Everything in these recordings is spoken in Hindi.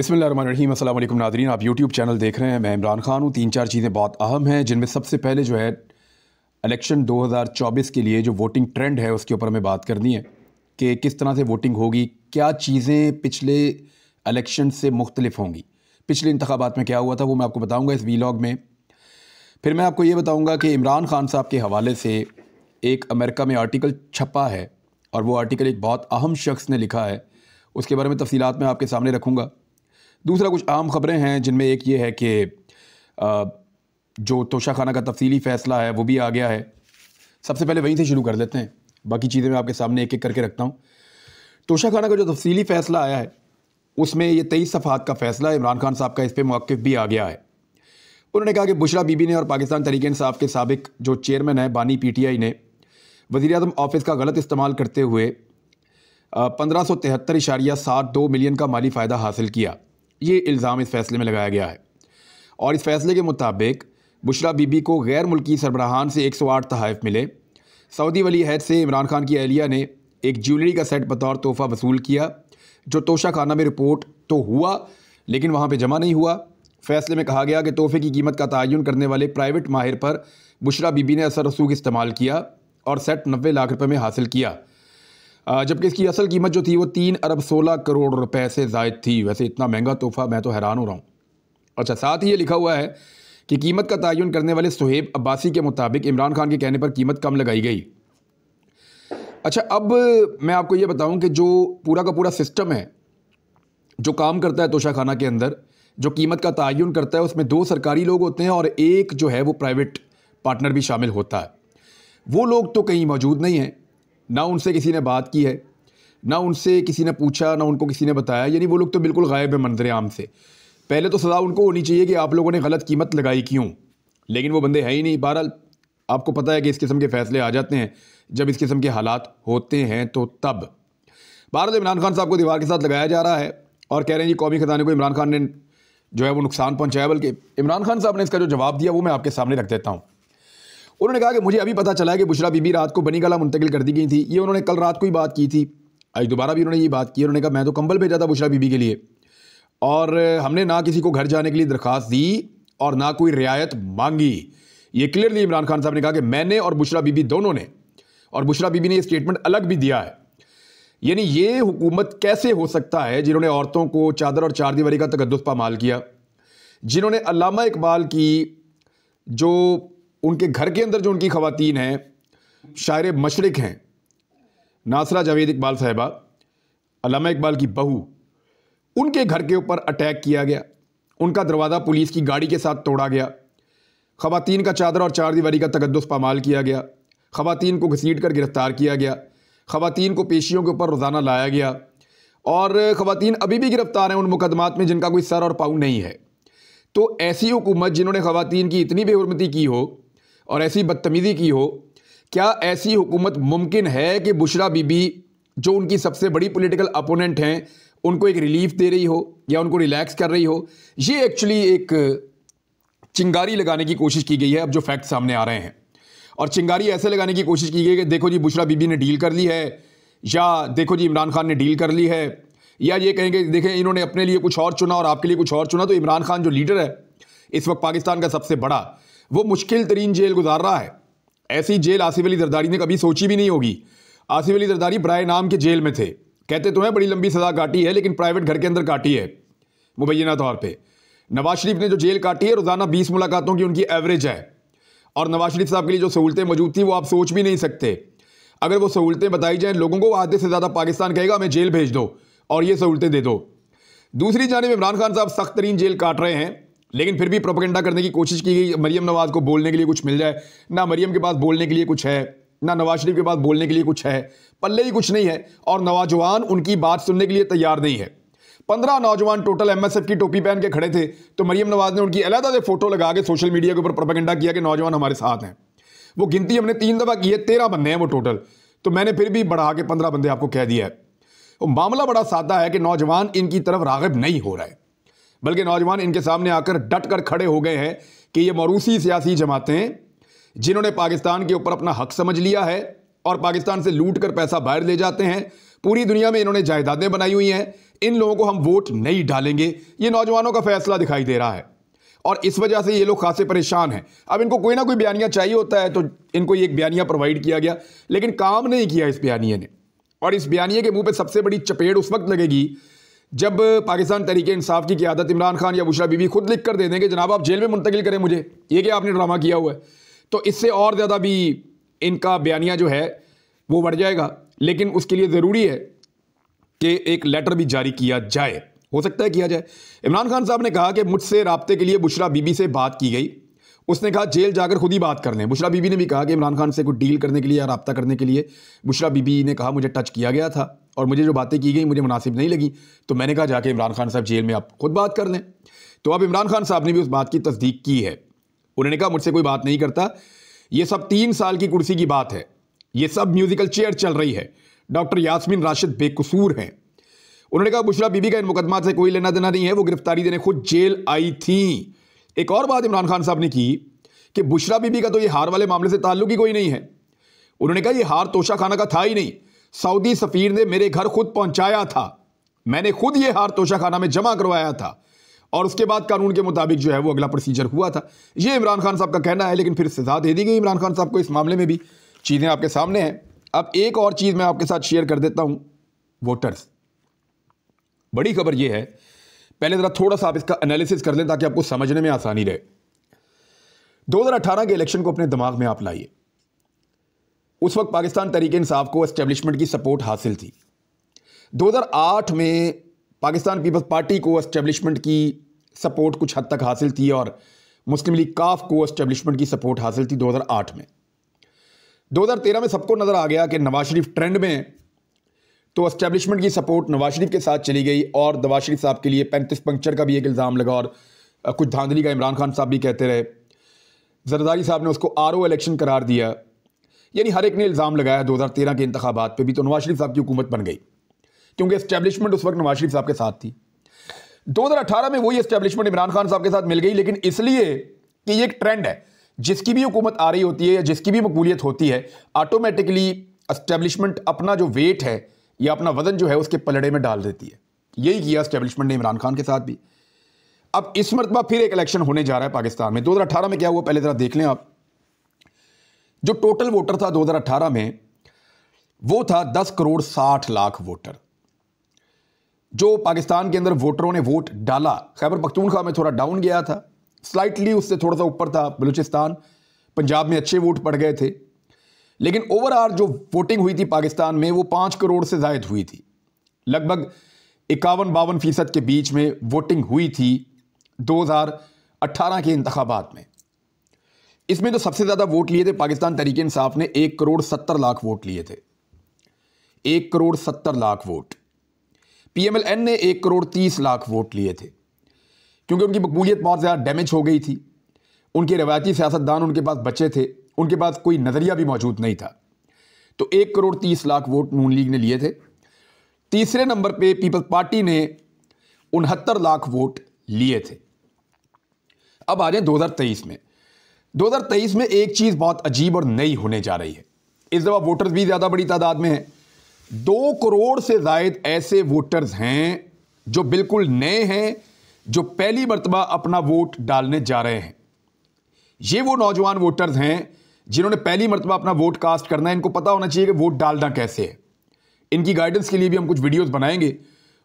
बिस्मिल्लाहिर्रहमानिर्रहीम। अस्सलाम वालेकुम नाज़रीन, आप यूट्यूब चैनल देख रहे हैं। मैं इमरान खान हूँ। 3-4 चीज़ें बहुत अहम हैं, जिनमें सबसे पहले जो है इलेक्शन 2024 के लिए जो वोटिंग ट्रेंड है उसके ऊपर हमें बात करनी है कि किस तरह से वोटिंग होगी, क्या चीज़ें पिछले इलेक्शन से मुख्तलिफ होंगी, पिछले इंतखाबात में क्या हुआ था वो मैं आपको बताऊँगा इस वीलॉग में। फिर मैं आपको ये बताऊँगा कि इमरान खान साहब के हवाले से एक अमेरिका में आर्टिकल छपा है और वो आर्टिकल एक बहुत अहम शख्स ने लिखा है, उसके बारे में तफसीलात मैं आपके सामने रखूँगा। दूसरा कुछ आम ख़बरें हैं, जिनमें एक ये है कि जो तोशाखाना का तफसीली फ़ैसला है वो भी आ गया है। सबसे पहले वहीं से शुरू कर लेते हैं, बाकी चीज़ें मैं आपके सामने एक एक करके रखता हूँ। तोशाखाना का जो तफसीली फ़ैसला आया है उसमें ये 23 सफ़हात का फ़ैसला है। इमरान खान साहब का इस पर मौक़िफ़ भी आ गया है। उन्होंने कहा कि बुशरा बीबी ने और पाकिस्तान तहरीक इंसाफ के साबिक जो चेयरमैन है बानी PTI ने वज़ीर-ए-आज़म ऑफ़िस का गलत इस्तेमाल करते हुए 1573.72 मिलियन का माली फ़ायदा हासिल किया। ये इल्ज़ाम इस फ़ैसले में लगाया गया है और इस फ़ैसले के मुताबिक बुशरा बीबी को गैर मुल्की सरबराहान से 108 तोहफ़े मिले। सऊदी वली अहद से इमरान खान की अहलिया ने एक ज्वेलरी का सेट बतौर तोहफ़ा वसूल किया, जो तोशाखाना में रिपोर्ट तो हुआ लेकिन वहाँ पे जमा नहीं हुआ। फ़ैसले में कहा गया कि तोहफ़े की कीमत का तयन करने वाले प्राइवेट माहिर पर बुशरा बीबी ने असर रसूख इस्तेमाल किया और सेट 90 लाख रुपये में हासिल किया, जबकि इसकी असल कीमत जो थी वो 3 अरब 16 करोड़ रुपए से ज़ायद थी। वैसे इतना महंगा तोहफ़ा, मैं तो हैरान हो रहा हूँ। अच्छा, साथ ही ये लिखा हुआ है कि कीमत का तयन करने वाले सुहेब अब्बासी के मुताबिक इमरान खान के कहने पर कीमत कम लगाई गई। अच्छा, अब मैं आपको ये बताऊं कि जो पूरा का पूरा सिस्टम है जो काम करता है तोशाखाना के अंदर, जो कीमत का तयन करता है, उसमें 2 सरकारी लोग होते हैं और एक जो है वो प्राइवेट पार्टनर भी शामिल होता है। वो लोग तो कहीं मौजूद नहीं हैं, ना उनसे किसी ने बात की है, ना उनसे किसी ने पूछा, ना उनको किसी ने बताया। यानी वो लोग तो बिल्कुल गायब है मंजर आम से। पहले तो सज़ा उनको होनी चाहिए कि आप लोगों ने गलत कीमत लगाई क्यों, लेकिन वो बंदे हैं ही नहीं। बहरहाल आपको पता है कि इस किस्म के फ़ैसले आ जाते हैं जब इस किस्म के हालात होते हैं, तो तब बहरहाल इमरान खान साहब को दीवार के साथ लगाया जा रहा है और कह रहे हैं जी कौमी ख़जाने को इमरान खान ने जो है वो नुकसान पहुँचाया। बल्कि इमरान खान साहब ने इसका जो जवाब दिया वो मैं आपके सामने रख देता हूँ। उन्होंने कहा कि मुझे अभी पता चला है कि बुशरा बीबी रात को बनी गला मुंतकिल कर दी गई थी। ये उन्होंने कल रात को ही बात की थी, आज दोबारा भी उन्होंने ये बात की। उन्होंने कहा मैं तो कंबल भेजा था बुशरा बीबी के लिए और हमने ना किसी को घर जाने के लिए दरख्वास्त दी और ना कोई रियायत मांगी। ये क्लियरली इमरान खान साहब ने कहा कि मैंने और बुशरा बीबी दोनों ने, और बुशरा बीबी ने ये स्टेटमेंट अलग भी दिया है। यानी ये हुकूमत कैसे हो सकता है जिन्होंने औरतों को चादर और चारदीवारी का तकद्दुस पामाल किया, जिन्होंने अल्लामा इकबाल की जो उनके घर के अंदर जो उनकी ख़वातीन हैं, शायर मशरिक़ हैं नासरा जावेद इकबाल साहिबा, अल्लामा इकबाल की बहू, उनके घर के ऊपर अटैक किया गया, उनका दरवाज़ा पुलिस की गाड़ी के साथ तोड़ा गया, ख़वातीन का चादर और चारदीवारी का तकद्दुस पामाल किया गया, ख़वातीन को घसीट कर गिरफ़्तार किया गया, ख़वातीन को पेशियों के ऊपर रोज़ाना लाया गया और ख़वातीन अभी भी गिरफ़्तार हैं उन मुकदमात में जिनका कोई सर और पाँव नहीं है। तो ऐसी हुकूमत जिन्होंने ख़वातीन की इतनी बेहुरमती की हो और ऐसी बदतमीज़ी की हो, क्या ऐसी हुकूमत मुमकिन है कि बुशरा बीबी जो उनकी सबसे बड़ी पॉलिटिकल अपोनेंट हैं उनको एक रिलीफ दे रही हो या उनको रिलैक्स कर रही हो? ये एक्चुअली एक चिंगारी लगाने की कोशिश की गई है, अब जो फैक्ट सामने आ रहे हैं। और चिंगारी ऐसे लगाने की कोशिश की गई कि देखो जी बुशरा बीबी ने डील कर ली है, या देखो जी इमरान खान ने डील कर ली है, या ये कहेंगे देखें इन्होंने अपने लिए कुछ और चुना और आपके लिए कुछ और चुना। तो इमरान खान जो लीडर है इस वक्त पाकिस्तान का सबसे बड़ा, वो मुश्किल तरीन जेल गुजार रहा है। ऐसी जेल आसिफ अली जरदारी ने कभी सोची भी नहीं होगी। आसिफ अली जरदारी बराए नाम के जेल में थे, कहते तो हैं बड़ी लंबी सज़ा काटी है, लेकिन प्राइवेट घर के अंदर काटी है मुबैना तौर पे। नवाज शरीफ ने जो जेल काटी है, रोज़ाना 20 मुलाकातों की उनकी एवरेज है, और नवाज शरीफ साहब के लिए जो सहूलतें मौजूद थी वो आप सोच भी नहीं सकते। अगर वो सहूलतें बताई जाएँ लोगों को, आधे से ज़्यादा पाकिस्तान कहेगा हमें जेल भेज दो और ये सहूलतें दे दो। दूसरी जानिब इमरान खान साहब सख्त तरीन जेल काट रहे हैं, लेकिन फिर भी प्रोपेगेंडा करने की कोशिश की गई मरीम नवाज़ को बोलने के लिए कुछ मिल जाए। ना मरीम के पास बोलने के लिए कुछ है, ना नवाज शरीफ के पास बोलने के लिए कुछ है, पल्ले ही कुछ नहीं है, और नौजवान उनकी बात सुनने के लिए तैयार नहीं है। 15 नौजवान टोटल MSF की टोपी पहन के खड़े थे, तो मरीम नवाज़ ने उनकी अलहदा से फोटो लगा के सोशल मीडिया के ऊपर प्रोपेगेंडा किया कि नौजवान हमारे साथ हैं। वो गिनती हमने 3 दफ़ा की है, 13 बंदे हैं वो टोटल, तो मैंने फिर भी बढ़ा के 15 बंदे आपको कह दिया है। वो मामला बड़ा सादा है कि नौजवान इनकी तरफ राग़िब नहीं हो रहे, बल्कि नौजवान इनके सामने आकर डट कर खड़े हो गए हैं कि ये मरूसी सियासी जमातें जिन्होंने पाकिस्तान के ऊपर अपना हक समझ लिया है, और पाकिस्तान से लूट कर पैसा बाहर ले जाते हैं। पूरी दुनिया में इन्होंने जायदादें बनाई हुई हैं। इन लोगों को हम वोट नहीं डालेंगे, ये नौजवानों का फैसला दिखाई दे रहा है और इस वजह से ये लोग खासे परेशान हैं। अब इनको कोई ना कोई बयानिया चाहिए होता है तो इनको एक बयानिया प्रोवाइड किया गया, लेकिन काम नहीं किया इस बयानिए ने। और इस बयानिए के मुंह पे सबसे बड़ी चपेट उस वक्त लगेगी जब पाकिस्तान तहरीक इंसाफ की क़यादत इमरान खान या बुशरा बीबी खुद लिख कर दे देंगे जनाब आप जेल में मुंतकिल करें मुझे, ये क्या आपने ड्रामा किया हुआ है। तो इससे और ज़्यादा भी इनका बयानिया जो है वो बढ़ जाएगा। लेकिन उसके लिए ज़रूरी है कि एक लेटर भी जारी किया जाए, हो सकता है किया जाए। इमरान खान साहब ने कहा कि मुझसे राब्ते के लिए बुशरा बीबी से बात की गई, उसने कहा जेल जाकर खुद ही बात कर लें। बुशरा बीबी ने भी कहा कि इमरान खान से कोई डील करने के लिए या राब्ता करने के लिए बुशरा बीबी ने कहा मुझे टच किया गया था और मुझे जो बातें की गई मुझे मुनासिब नहीं लगी, तो मैंने कहा जाके इमरान खान साहब जेल में आप खुद बात कर लें। तो अब इमरान खान साहब ने भी उस बात की तस्दीक की है। उन्होंने कहा मुझसे कोई बात नहीं करता, ये सब 3 साल की कुर्सी की बात है, ये सब म्यूजिकल चेयर चल रही है, डॉक्टर यास्मीन राशिद बेकसूर हैं। उन्होंने कहा बुशरा बीबी का इन मुकदमा से कोई लेना देना नहीं है, वो गिरफ्तारी देने खुद जेल आई थी। एक और बात इमरान खान साहब ने की कि बुशरा बीबी का तो ये हार वाले मामले से ताल्लुक ही कोई नहीं है। उन्होंने कहा ये हार तोशा खाना का था ही नहीं, सऊदी सफीर ने मेरे घर खुद पहुंचाया था, मैंने खुद ये हार तोशा खाना में जमा करवाया था और उसके बाद कानून के मुताबिक जो है वो अगला प्रोसीजर हुआ था। ये इमरान खान साहब का कहना है, लेकिन फिर सजा दे दी गई इमरान खान साहब को। इस मामले में भी चीज़ें आपके सामने हैं। अब एक और चीज़ मैं आपके साथ शेयर कर देता हूं, वोटर्स। बड़ी खबर यह है, पहले ज़रा थोड़ा सा आप इसका एनालिसिस कर लें ताकि आपको समझने में आसानी रहे। 2018 के इलेक्शन को अपने दिमाग में आप लाइए। उस वक्त पाकिस्तान तहरीक इंसाफ को एस्टेब्लिशमेंट की सपोर्ट हासिल थी। 2008 में पाकिस्तान पीपल्स पार्टी को एस्टेब्लिशमेंट की सपोर्ट कुछ हद तक हासिल थी और मुस्लिम लीग काफ को एस्टेब्लिशमेंट की सपोर्ट हासिल थी 2008 में। 2013 में सबको नज़र आ गया कि नवाज शरीफ ट्रेंड में है, तो एस्टेब्लिशमेंट की सपोर्ट नवाज शरीफ के साथ चली गई और नवाज शरीफ साहब के लिए 35 पंक्चर का भी एक इल्ज़ाम लगा और कुछ धांधली का इमरान खान साहब भी कहते रहे। जरदारी साहब ने उसको आरओ इलेक्शन करार दिया, यानी हर एक ने इल्ज़ाम लगाया 2013 के इंतखाबात पे भी, तो नवाज शरीफ साहब की हुकूमत बन गई क्योंकि एस्टेब्लिशमेंट उस वक्त नवाज शरीफ साहब के साथ थी। 2018 में वही एस्टेब्लिशमेंट इमरान खान साहब के साथ मिल गई, लेकिन इसलिए कि ये एक ट्रेंड है, जिसकी भी हुकूमत आ रही होती है या जिसकी भी मकबूलियत होती है, ऑटोमेटिकली एस्टेब्लिशमेंट अपना जो वेट है या अपना वजन जो है उसके पलड़े में डाल देती है। यही किया एस्टेब्लिशमेंट ने इमरान खान के साथ भी। अब इस मरतबा फिर एक इलेक्शन होने जा रहा है पाकिस्तान में। 2018 में क्या हुआ पहले जरा देख लें आप। जो टोटल वोटर था 2018 में वो था 10 करोड़ 60 लाख वोटर, जो पाकिस्तान के अंदर वोटरों ने वोट डाला। खैबर पख्तूनख्वा में थोड़ा डाउन गया था, स्लाइटली उससे थोड़ा सा ऊपर था बलूचिस्तान, पंजाब में अच्छे वोट पड़ गए थे, लेकिन ओवरऑल जो वोटिंग हुई थी पाकिस्तान में वो 5 करोड़ से ज़ायद हुई थी। लगभग 51-52% के बीच में वोटिंग हुई थी 2018 के इंतखाबात में। इसमें तो सबसे ज़्यादा वोट लिए थे पाकिस्तान तहरीक इंसाफ ने, 1 करोड़ 70 लाख वोट लिए थे, 1 करोड़ 70 लाख वोट। PMLN ने 1 करोड़ 30 लाख वोट लिए थे क्योंकि उनकी मकबूलियत बहुत ज़्यादा डैमेज हो गई थी। उनके रवायती सियासतदान उनके पास बचे थे, उनके पास कोई नज़रिया भी मौजूद नहीं था। तो 1 करोड़ 30 लाख वोट नून लीग ने लिए थे। तीसरे नंबर पे पीपल्स पार्टी ने 69 लाख वोट लिए थे। अब आ जाए 2023 में। 2023 में एक चीज़ बहुत अजीब और नई होने जा रही है। इस दफ़ा वोटर्स भी ज़्यादा बड़ी तादाद में हैं। 2 करोड़ से ज़ायद ऐसे वोटर्स हैं जो बिल्कुल नए हैं, जो पहली मरतबा अपना वोट डालने जा रहे हैं। ये वो नौजवान वोटर्स हैं जिन्होंने पहली मरतबा अपना वोट कास्ट करना है। इनको पता होना चाहिए कि वोट डालना कैसे है। इनकी गाइडेंस के लिए भी हम कुछ वीडियोस बनाएंगे,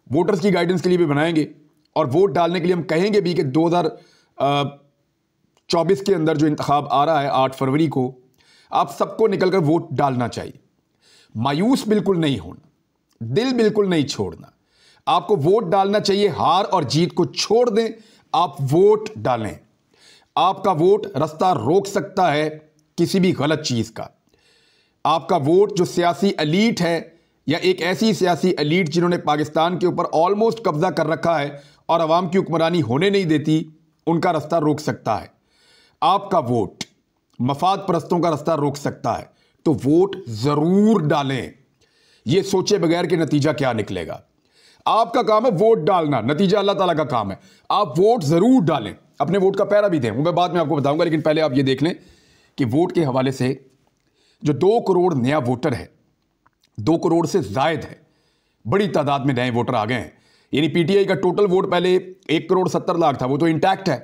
वोटर्स की गाइडेंस के लिए भी बनाएंगे और वोट डालने के लिए हम कहेंगे भी कि 2024 के अंदर जो इंतखाब आ रहा है 8 फरवरी को, आप सबको निकलकर वोट डालना चाहिए। मायूस बिल्कुल नहीं होना, दिल बिल्कुल नहीं छोड़ना। आपको वोट डालना चाहिए, हार और जीत को छोड़ दें, आप वोट डालें। आपका वोट रास्ता रोक सकता है किसी भी गलत चीज़ का। आपका वोट जो सियासी एलीट है या एक ऐसी सियासी एलीट जिन्होंने पाकिस्तान के ऊपर ऑलमोस्ट कब्जा कर रखा है और अवाम की हुक्मरानी होने नहीं देती, उनका रास्ता रोक सकता है। आपका वोट मफाद परस्तों का रास्ता रोक सकता है। तो वोट ज़रूर डालें, ये सोचे बगैर कि नतीजा क्या निकलेगा। आपका काम है वोट डालना, नतीजा अल्लाह ताला का काम है। आप वोट ज़रूर डालें, अपने वोट का पहरा भी दें, वो मैं बाद में आपको बताऊंगा। लेकिन पहले आप ये देख लें कि वोट के हवाले से जो 2 करोड़ नया वोटर है, 2 करोड़ से जायद है, बड़ी तादाद में नए वोटर आ गए हैं। यानी पीटीआई का टोटल वोट पहले 1 करोड़ 70 लाख था, वो तो इंटैक्ट है।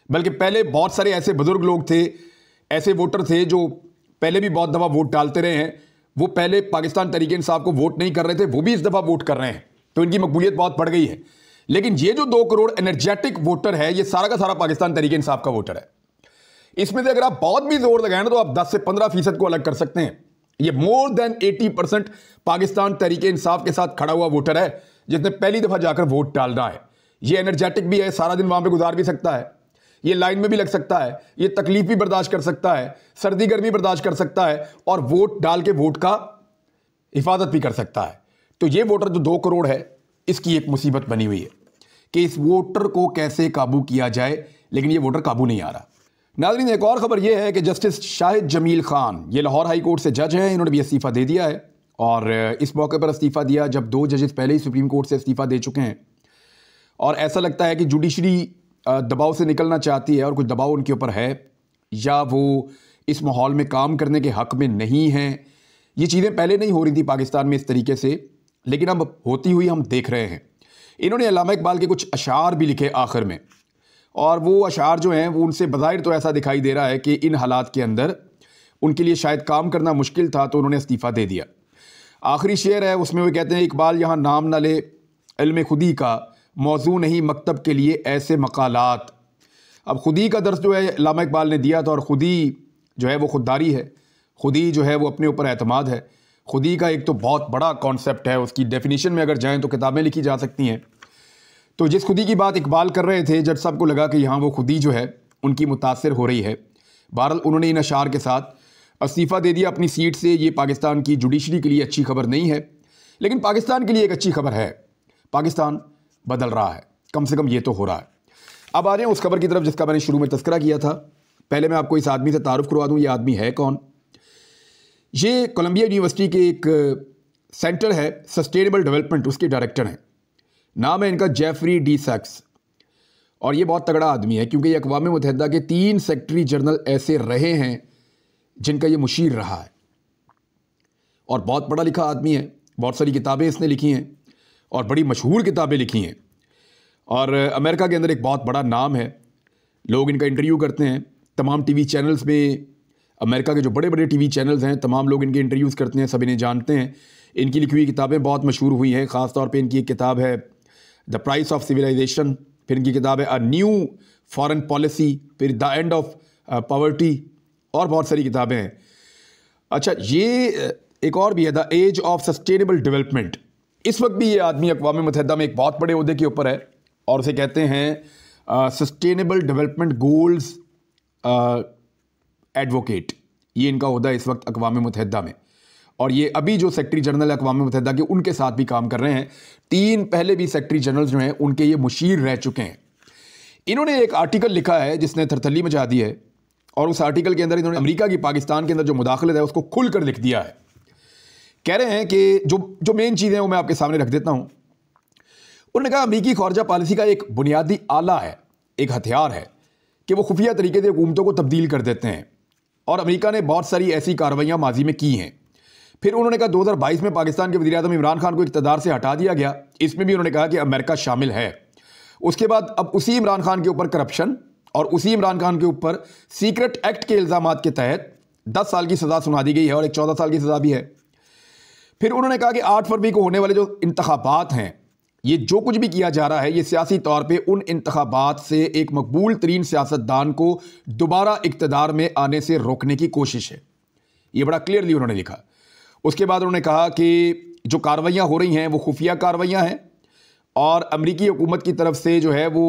बल्कि पहले बहुत सारे ऐसे बुजुर्ग लोग थे, ऐसे वोटर थे जो पहले भी बहुत दफ़ा वोट डालते रहे हैं, वो पहले पाकिस्तान तहरीक इंसाफ को वोट नहीं कर रहे थे, वो भी इस दफ़ा वोट कर रहे हैं, तो इनकी मकबूलियत बहुत बढ़ गई है। लेकिन ये जो 2 करोड़ एनर्जेटिक वोटर है, ये सारा का सारा पाकिस्तान तहरीक इंसाफ का वोटर है। इसमें से अगर आप बहुत भी जोर लगाएं ना, तो आप 10 से 15% को अलग कर सकते हैं। ये मोर देन 80% पाकिस्तान तहरीक इंसाफ के साथ खड़ा हुआ वोटर है, जिसने पहली दफा जाकर वोट डालना है। ये एनर्जेटिक भी है, सारा दिन वहां पे गुजार भी सकता है, ये लाइन में भी लग सकता है, ये तकलीफ भी बर्दाश्त कर सकता है, सर्दी गर्मी बर्दाश्त कर सकता है, और वोट डाल के वोट का हिफाजत भी कर सकता है। तो ये वोटर जो 2 करोड़ है, इसकी एक मुसीबत बनी हुई है कि इस वोटर को कैसे काबू किया जाए, लेकिन ये वोटर काबू नहीं आ रहा। नाज़रीन, एक और खबर यह है कि जस्टिस शाहिद जमील खान, ये लाहौर हाई कोर्ट से जज हैं, इन्होंने भी इस्तीफ़ा दे दिया है। और इस मौके पर इस्तीफ़ा दिया जब 2 जजेस पहले ही सुप्रीम कोर्ट से इस्तीफ़ा दे चुके हैं, और ऐसा लगता है कि जुडिशरी दबाव से निकलना चाहती है, और कुछ दबाव उनके ऊपर है, या वो इस माहौल में काम करने के हक़ में नहीं हैं। ये चीज़ें पहले नहीं हो रही थी पाकिस्तान में इस तरीके से, लेकिन अब होती हुई हम देख रहे हैं। इन्होंने अल्लामा इकबाल के कुछ अशार भी लिखे आखिर में, और वो अशार जो हैं वो उनसे बज़ाहिर तो ऐसा दिखाई दे रहा है कि इन हालात के अंदर उनके लिए शायद काम करना मुश्किल था, तो उन्होंने इस्तीफ़ा दे दिया। आखिरी शेर है, उसमें वो कहते हैं, इकबाल यहाँ नाम न ले इल्म खुदी का, मौजू नहीं मकतब के लिए ऐसे मकालात। अब खुदी का दर्स जो है अल्लामा इकबाल ने दिया था, और खुदी जो है वो खुददारी है, खुदी जो है वो अपने ऊपर एतमाद है। खुदी का एक तो बहुत बड़ा कॉन्सेप्ट है, उसकी डेफिनेशन में अगर जाएँ तो किताबें लिखी जा सकती हैं। तो जिस खुदी की बात इकबाल कर रहे थे, जज साहब को लगा कि यहाँ वो खुदी जो है उनकी मुतासिर हो रही है। बहरहाल उन्होंने इन अशार के साथ इस्तीफ़ा दे दिया अपनी सीट से। ये पाकिस्तान की जुडिशरी के लिए अच्छी खबर नहीं है, लेकिन पाकिस्तान के लिए एक अच्छी खबर है, पाकिस्तान बदल रहा है, कम से कम ये तो हो रहा है। अब आ रहे हैं उस खबर की तरफ जिसका मैंने शुरू में तज़किरा किया था। पहले मैं आपको इस आदमी से तारुफ करवा दूँ, ये आदमी है कौन। ये कोलंबिया यूनिवर्सिटी के एक सेंटर है सस्टेनेबल डेवलपमेंट, उसके डायरेक्टर हैं। नाम है इनका जेफरी डी सैक्स, और ये बहुत तगड़ा आदमी है, क्योंकि ये अक़वाम मुत्तहिदा के 3 सेक्रेटरी जनरल ऐसे रहे हैं जिनका ये मुशीर रहा है, और बहुत पढ़ा लिखा आदमी है। बहुत सारी किताबें इसने लिखी हैं, और बड़ी मशहूर किताबें लिखी हैं, और अमेरिका के अंदर एक बहुत बड़ा नाम है। लोग इनका इंटरव्यू करते हैं तमाम टीवी चैनल्स में। अमेरिका के जो बड़े बड़े टीवी चैनल्स हैं, तमाम लोग इनके इंटरव्यूज़ करते हैं, सब इन्हें जानते हैं। इनकी लिखी हुई किताबें बहुत मशहूर हुई हैं। ख़ास तौर पे इनकी एक किताब है द प्राइस ऑफ सिविलाइजेशन, फिर इनकी किताब है अ न्यू फॉरेन पॉलिसी, फिर द एंड ऑफ पॉवर्टी, और बहुत सारी किताबें हैं। अच्छा, ये एक और भी है the age of sustainable development. इस वक्त भी ये आदमी अक़वाम मुत्तहिदा में एक बहुत बड़े ओहदे के ऊपर है, और उसे कहते हैं सस्टेनेबल डेवलपमेंट गोल्स एडवोकेट। ये इनका ओहदा इस वक्त अक़वाम मुत्तहिदा में, और ये अभी जो सेक्रेटरी जनरल है अक़वाम मुत्तहिदा के, उनके साथ भी काम कर रहे हैं। 3 पहले भी सेक्रेटरी जनरल जो हैं उनके ये मुशीर रह चुके हैं। इन्होंने एक आर्टिकल लिखा है जिसने थरथली मचा दी है, और उस आर्टिकल के अंदर इन्होंने अमेरिका की पाकिस्तान के अंदर जो मुदाखलत है उसको खुलकर लिख दिया है। कह रहे हैं कि जो मेन चीज़ है वो मैं आपके सामने रख देता हूँ। उन्होंने कहा अमेरिकी ख़ारजा पॉलिसी का एक बुनियादी आला है, एक हथियार है कि वो खुफिया तरीके से हुकूमतों को तब्दील कर देते हैं, और अमेरिका ने बहुत सारी ऐसी कार्रवाइयाँ माजी में की हैं। फिर उन्होंने कहा 2022 में पाकिस्तान के वज़ीर-ए-आज़म इमरान खान को इक़्तिदार से हटा दिया गया, इसमें भी उन्होंने कहा कि अमेरिका शामिल है। उसके बाद अब उसी इमरान खान के ऊपर करप्शन, और उसी इमरान खान के ऊपर सीक्रेट एक्ट के इल्ज़ामात के तहत 10 साल की सज़ा सुना दी गई है, और एक 14 साल की सज़ा भी है। फिर उन्होंने कहा कि 8 फरवरी को होने वाले जो इंतखाबात हैं, ये जो कुछ भी किया जा रहा है, ये सियासी तौर पे उन इंतखाबात से एक मकबूल तरीन सियासतदान को दोबारा इक़्तिदार में आने से रोकने की कोशिश है। ये बड़ा क्लियरली उन्होंने लिखा। उसके बाद उन्होंने कहा कि जो कार्रवाइयाँ हो रही हैं वो खुफिया कार्रवाइयाँ हैं, और अमरीकी हुकूमत की तरफ से जो है वो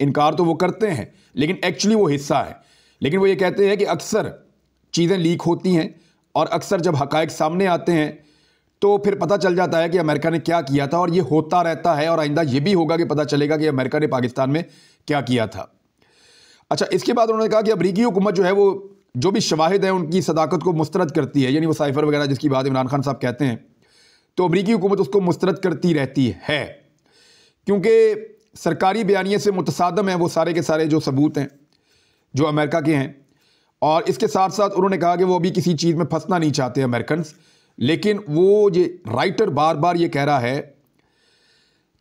इनकार तो वो करते हैं, लेकिन एक्चुअली वो हिस्सा है। लेकिन वो ये कहते हैं कि अक्सर चीज़ें लीक होती हैं, और अक्सर जब हक़ाइक़ सामने आते हैं तो फिर पता चल जाता है कि अमेरिका ने क्या किया था, और ये होता रहता है, और आइंदा ये भी होगा कि पता चलेगा कि अमेरिका ने पाकिस्तान में क्या किया था। अच्छा, इसके बाद उन्होंने कहा कि अमरीकी हुकूमत जो है वो जो भी शवाहिद हैं उनकी सदाकत को मुस्तरद करती है, यानी वो साइफर वगैरह जिसकी बात इमरान खान साहब कहते हैं, तो अमरीकी हुकूमत उसको मुस्तरद करती रहती है, क्योंकि सरकारी बयानिए से मुतसादम है वो सारे के सारे जो सबूत हैं जो अमेरिका के हैं। और इसके साथ साथ उन्होंने कहा कि वो अभी किसी चीज़ में फंसना नहीं चाहते अमेरिकन, लेकिन वो ये राइटर बार बार ये कह रहा है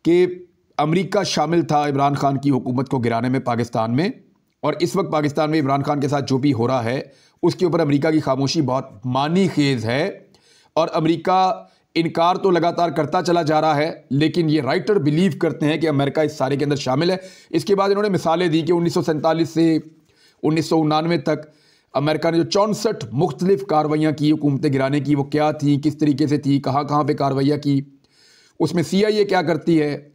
कि अमेरिका शामिल था इमरान खान की हुकूमत को गिराने में पाकिस्तान में, और इस वक्त पाकिस्तान में इमरान खान के साथ जो भी हो रहा है उसके ऊपर अमेरिका की खामोशी बहुत मानी खेज है। और अमेरिका इनकार तो लगातार करता चला जा रहा है, लेकिन ये राइटर बिलीव करते हैं कि अमेरिका इस सारे के अंदर शामिल है। इसके बाद इन्होंने मिसालें दी कि 1947 से 1999 तक अमेरिका ने जो 64 मुख्तलिफ कार्रवाइयाँ की हुकूमतें गिराने की, वो क्या थी, किस तरीके से थी, कहाँ कहाँ पे कार्रवाइयाँ की, उसमें CIA क्या करती है,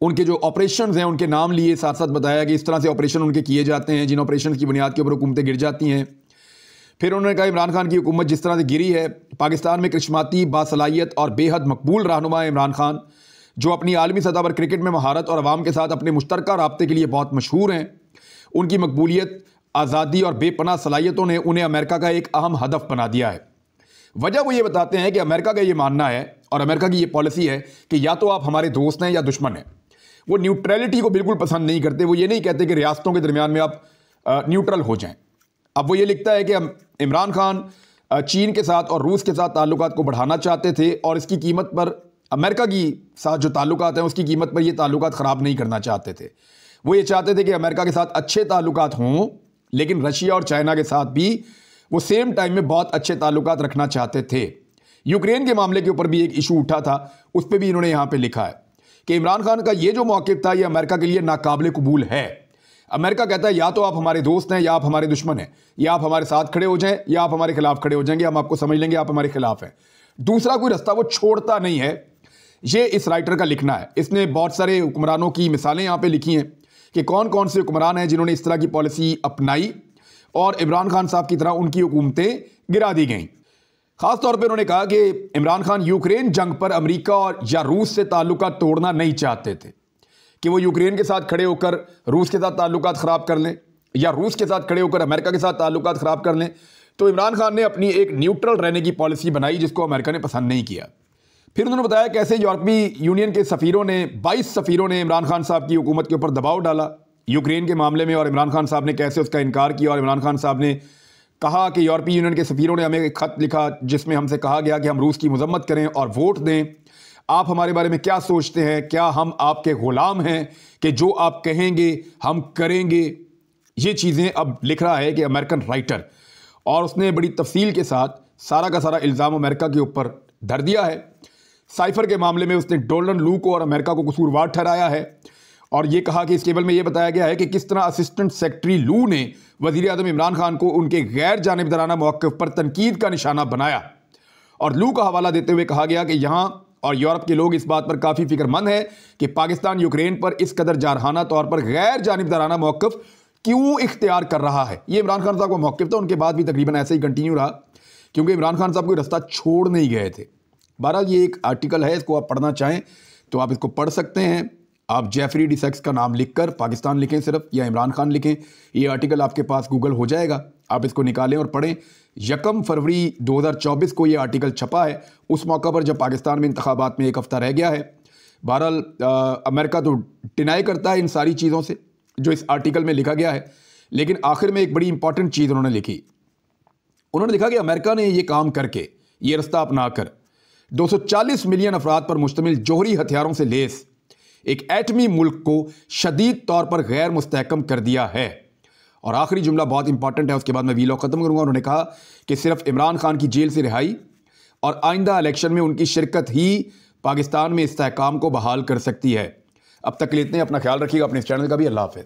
उनके जो ऑपरेशंस हैं उनके नाम लिए, साथ साथ बताया कि इस तरह से ऑपरेशन उनके किए जाते हैं जिन ऑपरेशन की बुनियाद के ऊपर हुकूमतें गिर जाती हैं। फिर उन्होंने कहा इमरान खान की हुकूमत जिस तरह से गिरी है, पाकिस्तान में करिश्माती, बासलाहियत और बेहद मकबूल रहनुमा है इमरान खान, जो अपनी आलमी सतह पर क्रिकेट में महारत और अवाम के साथ अपने मुश्तरका राब्ते के लिए बहुत मशहूर हैं। उनकी मकबूलियत, आज़ादी और बेपनाह सलाहियतों ने उन्हें अमेरिका का एक अहम हदफ बना दिया है। वजह वो ये बताते हैं कि अमेरिका का ये मानना है और अमेरिका की ये पॉलिसी है कि या तो आप हमारे दोस्त हैं या दुश्मन हैं। वो न्यूट्रलिटी को बिल्कुल पसंद नहीं करते। वो ये नहीं कहते कि रियासतों के दरमियान में आप न्यूट्रल हो जाएं। अब वो ये लिखता है कि इमरान खान चीन के साथ और रूस के साथ ताल्लुकात को बढ़ाना चाहते थे, और इसकी कीमत पर अमेरिका की साथ जो ताल्लुकात हैं उसकी कीमत पर ये ताल्लुकात ख़राब नहीं करना चाहते थे। वो ये चाहते थे कि अमेरिका के साथ अच्छे ताल्लुकात हों, लेकिन रशिया और चाइना के साथ भी वो सेम टाइम में बहुत अच्छे ताल्लुकात रखना चाहते थे। यूक्रेन के मामले के ऊपर भी एक इशू उठा था, उस पर भी इन्होंने यहाँ पे लिखा है कि इमरान खान का ये जो मौक़िफ़ था ये अमेरिका के लिए नाकाबिल कबूल है। अमेरिका कहता है या तो आप हमारे दोस्त हैं या आप हमारे दुश्मन हैं, या आप हमारे साथ खड़े हो जाएं या आप हमारे खिलाफ खड़े हो जाएंगे, हम आपको समझ लेंगे आप हमारे खिलाफ हैं। दूसरा कोई रास्ता वो छोड़ता नहीं है। ये इस राइटर का लिखना है। इसने बहुत सारे हुक्मरानों की मिसालें यहाँ पे लिखी हैं कि कौन कौन से हुक्मरान हैं जिन्होंने इस तरह की पॉलिसी अपनाई और इमरान खान साहब की तरह उनकी हुकूमतें गिरा दी गईं। खास तौर पर उन्होंने कहा कि इमरान खान यूक्रेन जंग पर अमेरिका और या रूस से ताल्लुकात तोड़ना नहीं चाहते थे, कि वो यूक्रेन के साथ खड़े होकर रूस के साथ ताल्लुकात ख़राब कर लें या रूस के साथ खड़े होकर अमेरिका के साथ ताल्लुकात ख़राब कर लें। तो इमरान खान ने अपनी एक न्यूट्रल रहने की पॉलिसी बनाई जिसको अमेरिका ने पसंद नहीं किया। फिर उन्होंने बताया कैसे यूरोपीय यूनियन के सफ़ीरों ने 22 सफ़ीरों ने इमरान खान साहब की हुकूमत के ऊपर दबाव डाला यूक्रेन के मामले में, और इमरान खान साहब ने कैसे उसका इनकार किया। और इमरान खान साहब ने कहा कि यूरोपीय यूनियन के सफ़ीरों ने हमें एक ख़त लिखा जिसमें हमसे कहा गया कि हम रूस की मजम्मत करें और वोट दें। आप हमारे बारे में क्या सोचते हैं? क्या हम आपके ग़ुलाम हैं कि जो आप कहेंगे हम करेंगे? ये चीज़ें अब लिख रहा है कि अमेरिकन राइटर, और उसने बड़ी तफसील के साथ सारा का सारा इल्ज़ाम अमेरिका के ऊपर धर दिया है। साइफर के मामले में उसने डोनाल्ड लू को और अमेरिका को कसूरवार ठहराया है, और ये कहा कि इस केबल में ये बताया गया है कि किस तरह असिस्टेंट सेक्रेटरी लू ने वज़ीर आज़म इमरान खान को उनके गैर जानिबदाराना मौक़िफ़ पर तनकीद का निशाना बनाया। और लू का हवाला देते हुए कहा गया कि यहाँ और यूरोप के लोग इस बात पर काफ़ी फिक्रमंद हैं कि पाकिस्तान यूक्रेन पर इस कदर जारहाना तौर पर गैर जानिबदाराना मौक़िफ़ क्यों इख्तियार कर रहा है। ये इमरान खान साहब का मौक़िफ़ था, उनके बाद भी तकरीबन ऐसे ही कंटिन्यू रहा, क्योंकि इमरान खान साहब कोई रास्ता छोड़ नहीं गए थे। बहरहाल ये एक आर्टिकल है, इसको आप पढ़ना चाहें तो आप इसको पढ़ सकते हैं। आप जेफरी डी सेक्स का नाम लिखकर पाकिस्तान लिखें सिर्फ, या इमरान खान लिखें, ये आर्टिकल आपके पास गूगल हो जाएगा। आप इसको निकालें और पढ़ें। 1 फरवरी 2024 को ये आर्टिकल छपा है, उस मौका पर जब पाकिस्तान में इंतखाबात में एक हफ़्ता रह गया है। बहरहाल अमेरिका तो डिनाई करता है इन सारी चीज़ों से जो इस आर्टिकल में लिखा गया है, लेकिन आखिर में एक बड़ी इंपॉर्टेंट चीज़ उन्होंने लिखी। उन्होंने लिखा कि अमेरिका ने ये काम करके, ये रास्ता अपनाकर 240 मिलियन अफराद पर मुश्तमिल जोहरी हथियारों से लेस एक एटमी मुल्क को शदीद तौर पर गैर मुस्तहकम कर दिया है। और आखिरी जुमला बहुत इंपॉर्टेंट है, उसके बाद मैं वीलॉग ख़त्म करूँगा। उन्होंने कहा कि सिर्फ इमरान खान की जेल से रिहाई और आइंदा इलेक्शन में उनकी शिरकत ही पाकिस्तान में इस्तेहकाम को बहाल कर सकती है। अब तक के लिए इतने, अपना ख्याल रखिएगा, अपने इस चैनल का भी। अल्लाह हाफ़िज़।